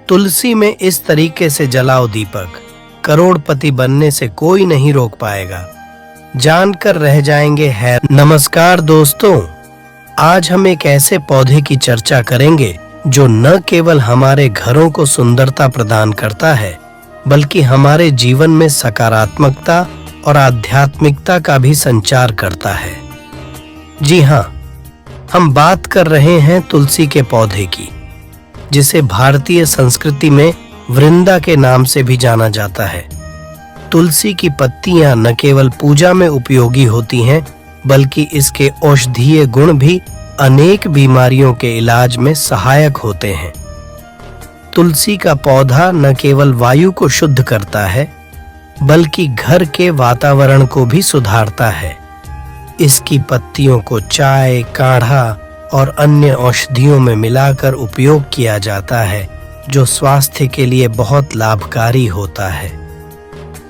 तुलसी में इस तरीके से जलाओ दीपक, करोड़पति बनने से कोई नहीं रोक पाएगा, जानकर रह जाएंगे हैरान। नमस्कार दोस्तों, आज हम एक ऐसे पौधे की चर्चा करेंगे जो न केवल हमारे घरों को सुंदरता प्रदान करता है, बल्कि हमारे जीवन में सकारात्मकता और आध्यात्मिकता का भी संचार करता है। जी हाँ, हम बात कर रहे हैं तुलसी के पौधे की, जिसे भारतीय संस्कृति में वृंदा के नाम से भी जाना जाता है। तुलसी की पत्तियां न केवल पूजा में उपयोगी होती हैं, बल्कि इसके औषधीय गुण भी अनेक बीमारियों के इलाज में सहायक होते हैं। तुलसी का पौधा न केवल वायु को शुद्ध करता है, बल्कि घर के वातावरण को भी सुधारता है। इसकी पत्तियों को चाय, काढ़ा और अन्य औषधियों में मिलाकर उपयोग किया जाता है, जो स्वास्थ्य के लिए बहुत लाभकारी होता है।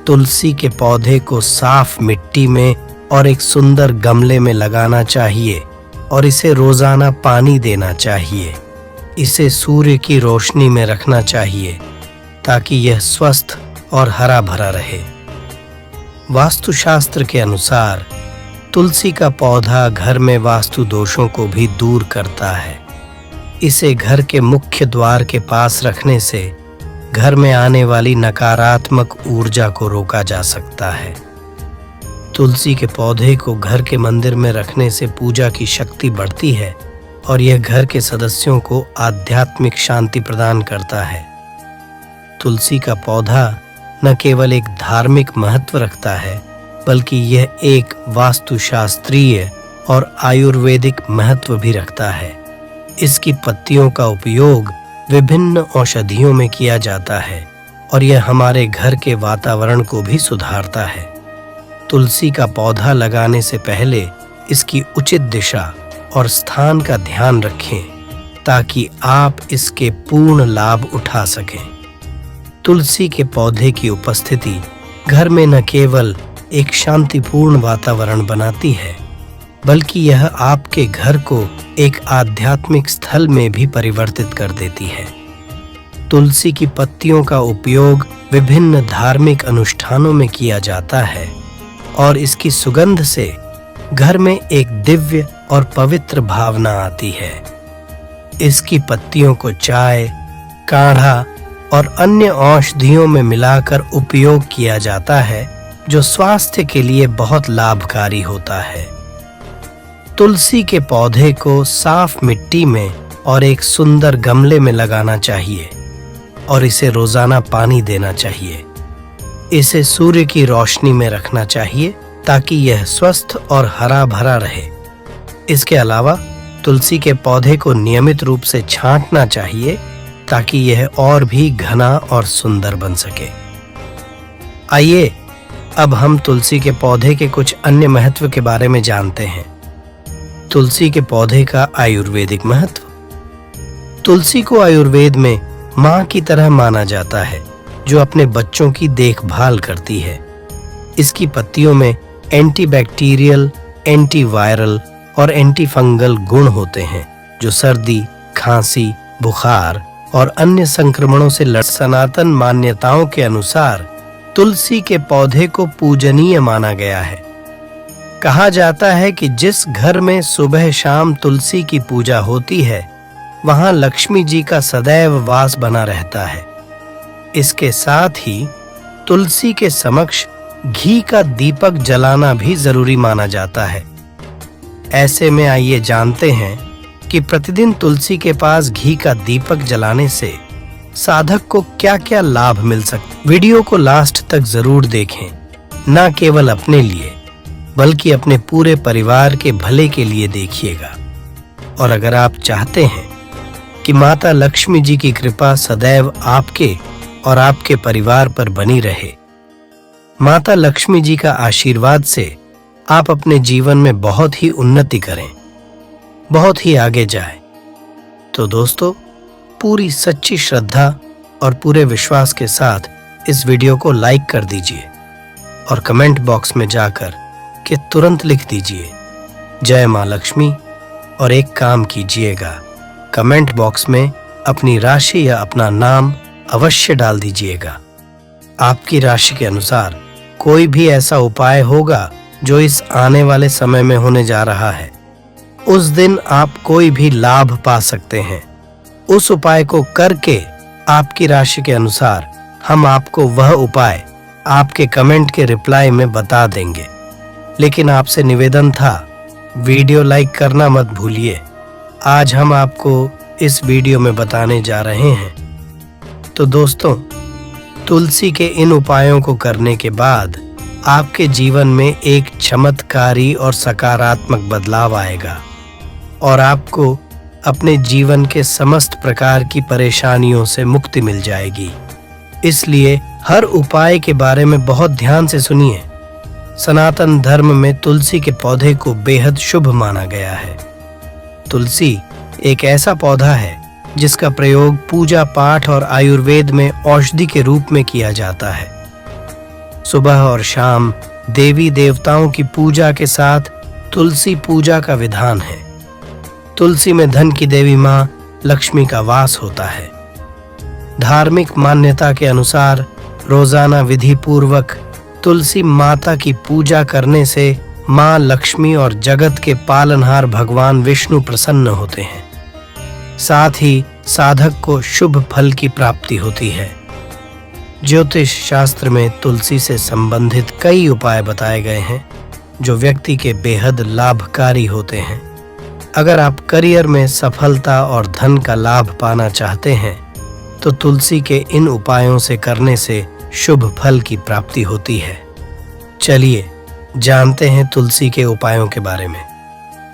तुलसी के पौधे को साफ मिट्टी में और एक सुंदर गमले में लगाना चाहिए और इसे रोजाना पानी देना चाहिए। इसे सूर्य की रोशनी में रखना चाहिए ताकि यह स्वस्थ और हरा भरा रहे। वास्तुशास्त्र के अनुसार तुलसी का पौधा घर में वास्तु दोषों को भी दूर करता है। इसे घर के मुख्य द्वार के पास रखने से घर में आने वाली नकारात्मक ऊर्जा को रोका जा सकता है। तुलसी के पौधे को घर के मंदिर में रखने से पूजा की शक्ति बढ़ती है और यह घर के सदस्यों को आध्यात्मिक शांति प्रदान करता है। तुलसी का पौधा न केवल एक धार्मिक महत्व रखता है, बल्कि यह एक वास्तुशास्त्रीय और आयुर्वेदिक महत्व भी रखता है। इसकी पत्तियों का उपयोग विभिन्न औषधियों में किया जाता है और यह हमारे घर के वातावरण को भी सुधारता है। तुलसी का पौधा लगाने से पहले इसकी उचित दिशा और स्थान का ध्यान रखें ताकि आप इसके पूर्ण लाभ उठा सकें। तुलसी के पौधे की उपस्थिति घर में न केवल एक शांतिपूर्ण वातावरण बनाती है, बल्कि यह आपके घर को एक आध्यात्मिक स्थल में भी परिवर्तित कर देती है। तुलसी की पत्तियों का उपयोग विभिन्न धार्मिक अनुष्ठानों में किया जाता है और इसकी सुगंध से घर में एक दिव्य और पवित्र भावना आती है। इसकी पत्तियों को चाय, काढ़ा और अन्य औषधियों में मिलाकर उपयोग किया जाता है, जो स्वास्थ्य के लिए बहुत लाभकारी होता है। तुलसी के पौधे को साफ मिट्टी में और एक सुंदर गमले में लगाना चाहिए और इसे रोजाना पानी देना चाहिए। इसे सूर्य की रोशनी में रखना चाहिए ताकि यह स्वस्थ और हरा भरा रहे। इसके अलावा तुलसी के पौधे को नियमित रूप से छांटना चाहिए ताकि यह और भी घना और सुंदर बन सके। आइए अब हम तुलसी के पौधे के कुछ अन्य महत्व के बारे में जानते हैं। तुलसी के पौधे का आयुर्वेदिक महत्व। तुलसी को आयुर्वेद में मां की तरह माना जाता है, जो अपने बच्चों की देखभाल करती है। इसकी पत्तियों में एंटीबैक्टीरियल, एंटीवायरल और एंटीफंगल गुण होते हैं, जो सर्दी, खांसी, बुखार और अन्य संक्रमणों से लड़। सनातन मान्यताओं के अनुसार तुलसी के पौधे को पूजनीय माना गया है। कहा जाता है कि जिस घर में सुबह शाम तुलसी की पूजा होती है, वहां लक्ष्मी जी का सदैव वास बना रहता है। इसके साथ ही तुलसी के समक्ष घी का दीपक जलाना भी जरूरी माना जाता है। ऐसे में आइए जानते हैं कि प्रतिदिन तुलसी के पास घी का दीपक जलाने से साधक को क्या-क्या लाभ मिल सकते। वीडियो को लास्ट तक जरूर देखें, न केवल अपने लिए बल्कि अपने पूरे परिवार के भले के लिए देखिएगा। और अगर आप चाहते हैं कि माता लक्ष्मी जी की कृपा सदैव आपके और आपके परिवार पर बनी रहे, माता लक्ष्मी जी का आशीर्वाद से आप अपने जीवन में बहुत ही उन्नति करें, बहुत ही आगे जाएं, तो दोस्तों पूरी सच्ची श्रद्धा और पूरे विश्वास के साथ इस वीडियो को लाइक कर दीजिए और कमेंट बॉक्स में जाकर के तुरंत लिख दीजिए जय मां लक्ष्मी। और एक काम कीजिएगा, कमेंट बॉक्स में अपनी राशि या अपना नाम अवश्य डाल दीजिएगा। आपकी राशि के अनुसार कोई भी ऐसा उपाय होगा जो इस आने वाले समय में होने जा रहा है, उस दिन आप कोई भी लाभ पा सकते हैं। उस उपाय को करके आपकी राशि के अनुसार हम आपको वह उपाय आपके कमेंट के रिप्लाई में बता देंगे। लेकिन आपसे निवेदन था, वीडियो लाइक करना मत भूलिए। आज हम आपको इस वीडियो में बताने जा रहे हैं। तो दोस्तों, तुलसी के इन उपायों को करने के बाद आपके जीवन में एक चमत्कारी और सकारात्मक बदलाव आएगा और आपको अपने जीवन के समस्त प्रकार की परेशानियों से मुक्ति मिल जाएगी। इसलिए हर उपाय के बारे में बहुत ध्यान से सुनिए। सनातन धर्म में तुलसी के पौधे को बेहद शुभ माना गया है। तुलसी एक ऐसा पौधा है जिसका प्रयोग पूजा पाठ और आयुर्वेद में औषधि के रूप में किया जाता है। सुबह और शाम देवी देवताओं की पूजा के साथ तुलसी पूजा का विधान है। तुलसी में धन की देवी मां लक्ष्मी का वास होता है। धार्मिक मान्यता के अनुसार रोजाना विधि पूर्वक तुलसी माता की पूजा करने से मां लक्ष्मी और जगत के पालनहार भगवान विष्णु प्रसन्न होते हैं। साथ ही साधक को शुभ फल की प्राप्ति होती है। ज्योतिष शास्त्र में तुलसी से संबंधित कई उपाय बताए गए हैं जो व्यक्ति के बेहद लाभकारी होते हैं। अगर आप करियर में सफलता और धन का लाभ पाना चाहते हैं तो तुलसी के इन उपायों से करने से शुभ फल की प्राप्ति होती है। चलिए जानते हैं तुलसी के उपायों के बारे में।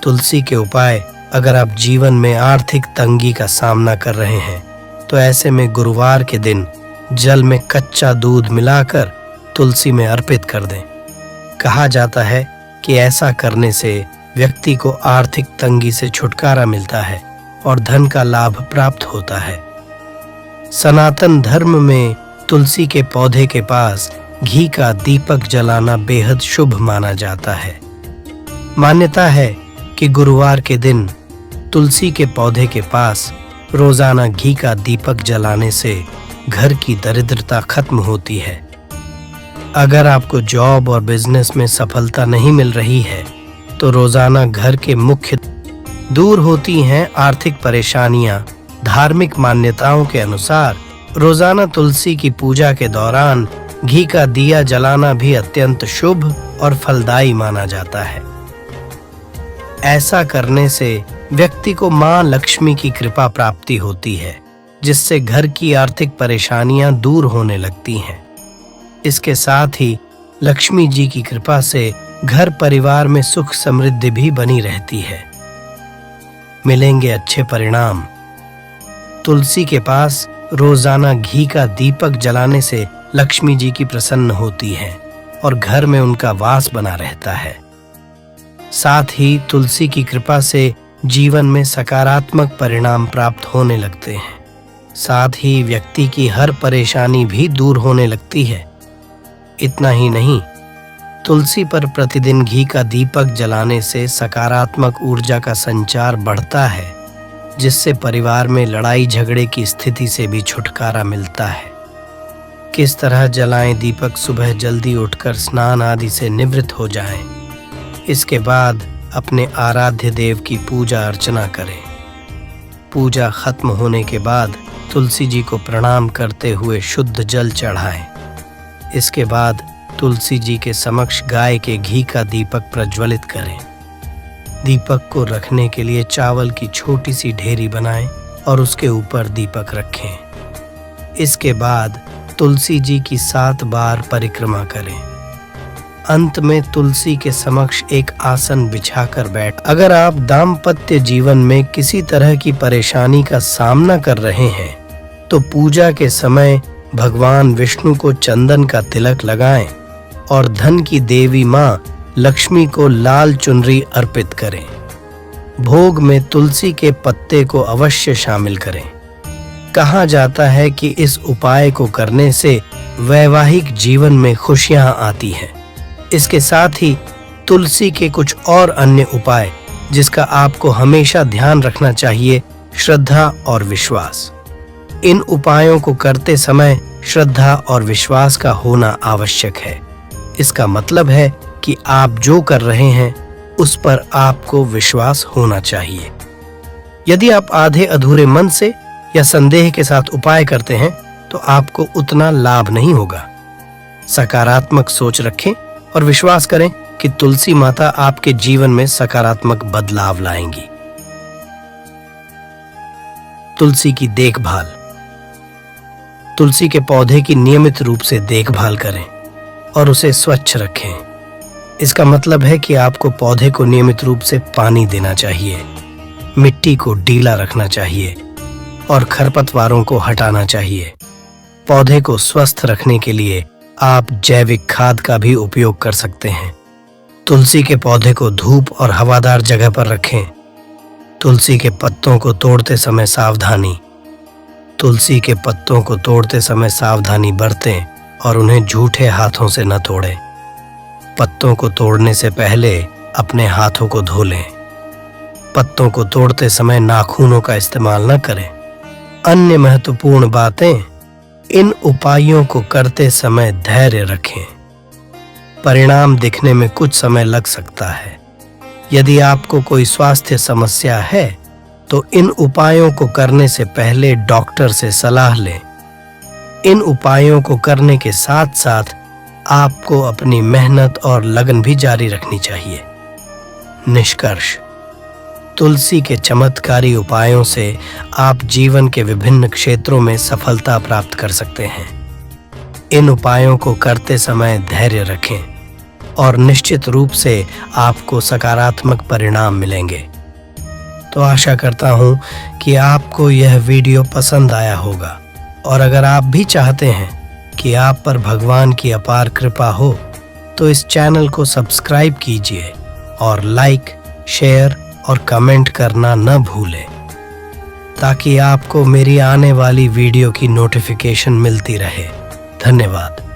तुलसी के उपाय, अगर आप जीवन में आर्थिक तंगी का सामना कर रहे हैं तो ऐसे में गुरुवार के दिन जल में कच्चा दूध मिलाकर तुलसी में अर्पित कर दें। कहा जाता है कि ऐसा करने से व्यक्ति को आर्थिक तंगी से छुटकारा मिलता है और धन का लाभ प्राप्त होता है। सनातन धर्म में तुलसी के पौधे के पास घी का दीपक जलाना बेहद शुभ माना जाता है। मान्यता है कि गुरुवार के दिन तुलसी के पौधे के पास रोजाना घी का दीपक जलाने से घर की दरिद्रता खत्म होती है। अगर आपको जॉब और बिजनेस में सफलता नहीं मिल रही है तो रोजाना घर के मुख्य दूर होती हैं आर्थिक परेशानियां। धार्मिक मान्यताओं के अनुसार रोजाना तुलसी की पूजा के दौरान घी का दिया जलाना भी अत्यंत शुभ और फलदायी माना जाता है। ऐसा करने से व्यक्ति को मां लक्ष्मी की कृपा प्राप्ति होती है, जिससे घर की आर्थिक परेशानियां दूर होने लगती हैं। इसके साथ ही लक्ष्मी जी की कृपा से घर परिवार में सुख समृद्धि भी बनी रहती है। मिलेंगे अच्छे परिणाम। तुलसी के पास रोजाना घी का दीपक जलाने से लक्ष्मी जी की प्रसन्न होती है और घर में उनका वास बना रहता है। साथ ही तुलसी की कृपा से जीवन में सकारात्मक परिणाम प्राप्त होने लगते हैं। साथ ही व्यक्ति की हर परेशानी भी दूर होने लगती है। इतना ही नहीं, तुलसी पर प्रतिदिन घी का दीपक जलाने से सकारात्मक ऊर्जा का संचार बढ़ता है, जिससे परिवार में लड़ाई झगड़े की स्थिति से भी छुटकारा मिलता है। किस तरह जलाएं दीपक? सुबह जल्दी उठकर स्नान आदि से निवृत्त हो जाएं। इसके बाद अपने आराध्य देव की पूजा अर्चना करें। पूजा खत्म होने के बाद तुलसी जी को प्रणाम करते हुए शुद्ध जल चढ़ाएं। इसके बाद तुलसी जी के समक्ष गाय के घी का दीपक प्रज्वलित करें। दीपक को रखने के लिए चावल की छोटी सी ढेरी बनाएं और उसके ऊपर दीपक रखें। इसके बाद तुलसी जी की 7 बार परिक्रमा करें। अंत में तुलसी के समक्ष एक आसन बिछाकर बैठ। अगर आप दाम्पत्य जीवन में किसी तरह की परेशानी का सामना कर रहे हैं तो पूजा के समय भगवान विष्णु को चंदन का तिलक लगाएं और धन की देवी मां लक्ष्मी को लाल चुनरी अर्पित करें। भोग में तुलसी के पत्ते को अवश्य शामिल करें। कहा जाता है कि इस उपाय को करने से वैवाहिक जीवन में खुशियां आती हैं। इसके साथ ही तुलसी के कुछ और अन्य उपाय जिसका आपको हमेशा ध्यान रखना चाहिए, श्रद्धा और विश्वास। इन उपायों को करते समय श्रद्धा और विश्वास का होना आवश्यक है। इसका मतलब है कि आप जो कर रहे हैं उस पर आपको विश्वास होना चाहिए। यदि आप आधे अधूरे मन से या संदेह के साथ उपाय करते हैं तो आपको उतना लाभ नहीं होगा। सकारात्मक सोच रखें और विश्वास करें कि तुलसी माता आपके जीवन में सकारात्मक बदलाव लाएंगी। तुलसी की देखभाल। तुलसी के पौधे की नियमित रूप से देखभाल करें और उसे स्वच्छ रखें। इसका मतलब है कि आपको पौधे को नियमित रूप से पानी देना चाहिए, मिट्टी को ढीला रखना चाहिए और खरपतवारों को हटाना चाहिए। पौधे को स्वस्थ रखने के लिए आप जैविक खाद का भी उपयोग कर सकते हैं। तुलसी के पौधे को धूप और हवादार जगह पर रखें। तुलसी के पत्तों को तोड़ते समय सावधानी। तुलसी के पत्तों को तोड़ते समय सावधानी बरतें और उन्हें झूठे हाथों से न तोड़ें। पत्तों को तोड़ने से पहले अपने हाथों को धो लें। पत्तों को तोड़ते समय नाखूनों का इस्तेमाल न करें। अन्य महत्वपूर्ण बातें, इन उपायों को करते समय धैर्य रखें। परिणाम दिखने में कुछ समय लग सकता है। यदि आपको कोई स्वास्थ्य समस्या है तो इन उपायों को करने से पहले डॉक्टर से सलाह लें। इन उपायों को करने के साथ साथ आपको अपनी मेहनत और लगन भी जारी रखनी चाहिए। निष्कर्ष, तुलसी के चमत्कारी उपायों से आप जीवन के विभिन्न क्षेत्रों में सफलता प्राप्त कर सकते हैं। इन उपायों को करते समय धैर्य रखें और निश्चित रूप से आपको सकारात्मक परिणाम मिलेंगे। तो आशा करता हूं कि आपको यह वीडियो पसंद आया होगा और अगर आप भी चाहते हैं कि आप पर भगवान की अपार कृपा हो तो इस चैनल को सब्सक्राइब कीजिए और लाइक, शेयर और कमेंट करना न भूलें ताकि आपको मेरी आने वाली वीडियो की नोटिफिकेशन मिलती रहे। धन्यवाद।